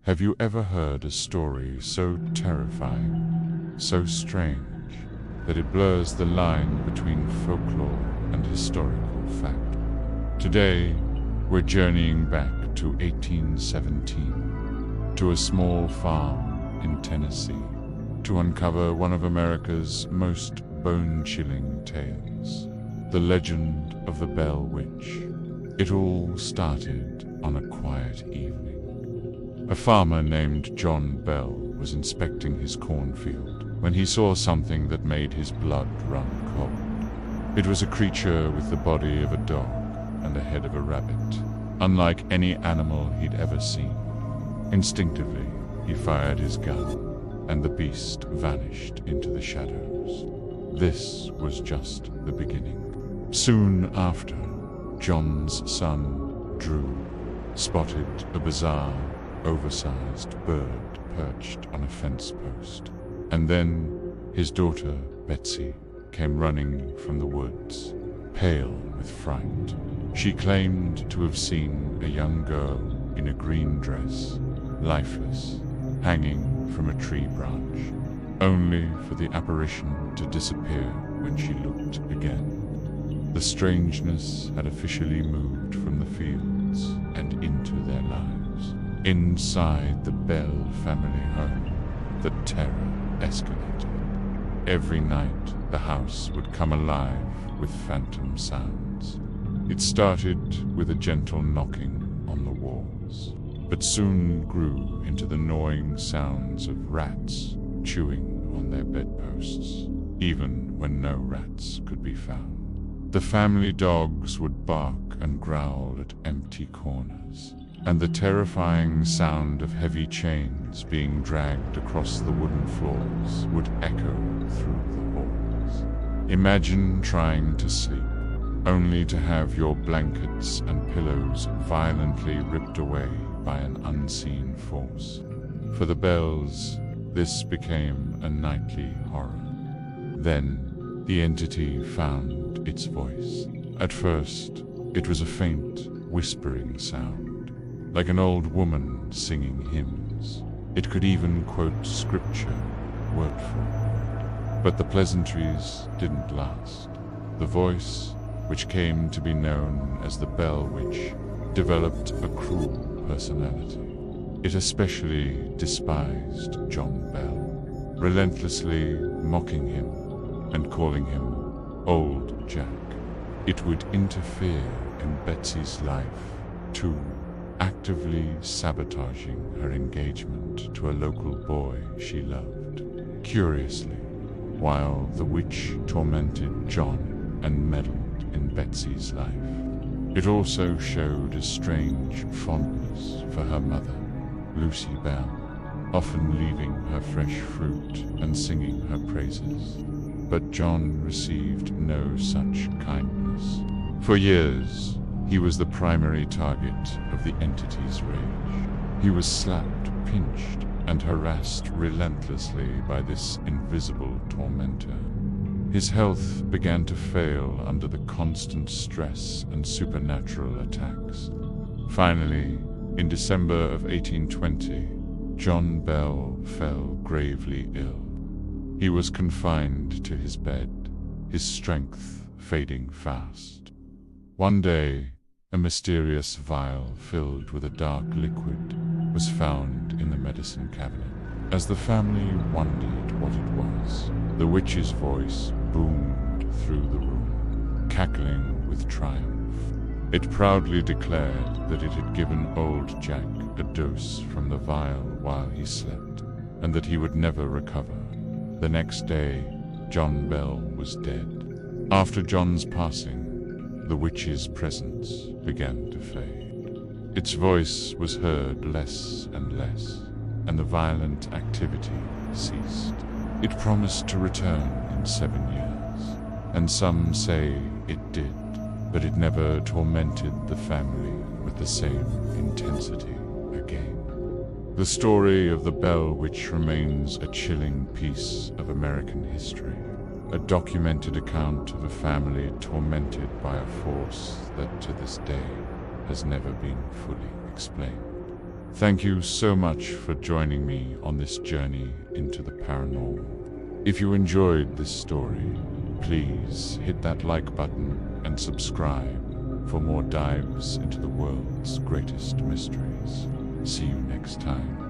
Have you ever heard a story so terrifying, so strange, that it blurs the line between folklore and historical fact? Today, we're journeying back to 1817, to a small farm in Tennessee, to uncover one of America's most bone-chilling tales, the legend of the Bell Witch. It all started on a quiet evening. A farmer named John Bell was inspecting his cornfield when he saw something that made his blood run cold. It was a creature with the body of a dog and the head of a rabbit, unlike any animal he'd ever seen. Instinctively, he fired his gun, and the beast vanished into the shadows. This was just the beginning. Soon after, John's son, Drew, spotted a bizarre, oversized bird perched on a fence post. And then his daughter, Betsy, came running from the woods, pale with fright. She claimed to have seen a young girl in a green dress, lifeless, hanging from a tree branch, only for the apparition to disappear when she looked again. The strangeness had officially moved from the fields and into their lives. Inside the Bell family home, the terror escalated. Every night, the house would come alive with phantom sounds. It started with a gentle knocking on the walls, but soon grew into the gnawing sounds of rats chewing on their bedposts, even when no rats could be found. The family dogs would bark and growl at empty corners, and the terrifying sound of heavy chains being dragged across the wooden floors would echo through the halls. Imagine trying to sleep, only to have your blankets and pillows violently ripped away by an unseen force. For the Bells, this became a nightly horror. Then, the entity found its voice. At first, it was a faint, whispering sound, like an old woman singing hymns. It could even quote scripture, word for word. But the pleasantries didn't last. The voice, which came to be known as the Bell Witch, developed a cruel personality. It especially despised John Bell, relentlessly mocking him and calling him Old Jack. It would interfere in Betsy's life, too, actively sabotaging her engagement to a local boy she loved. Curiously, while the witch tormented John and meddled in Betsy's life, it also showed a strange fondness for her mother, Lucy Bell, often leaving her fresh fruit and singing her praises. But John received no such kindness. For years, he was the primary target of the entity's rage. He was slapped, pinched, and harassed relentlessly by this invisible tormentor. His health began to fail under the constant stress and supernatural attacks. Finally, in December of 1820, John Bell fell gravely ill. He was confined to his bed, his strength fading fast. One day, a mysterious vial filled with a dark liquid was found in the medicine cabinet. As the family wondered what it was, the witch's voice boomed through the room, cackling with triumph. It proudly declared that it had given Old Jack a dose from the vial while he slept, and that he would never recover. The next day, John Bell was dead. After John's passing, the witch's presence began to fade. Its voice was heard less and less, and the violent activity ceased. It promised to return in 7 years, and some say it did, but it never tormented the family with the same intensity again. The story of the Bell Witch remains a chilling piece of American history, a documented account of a family tormented by a force that to this day has never been fully explained. Thank you so much for joining me on this journey into the paranormal. If you enjoyed this story, please hit that like button and subscribe for more dives into the world's greatest mysteries. See you next time.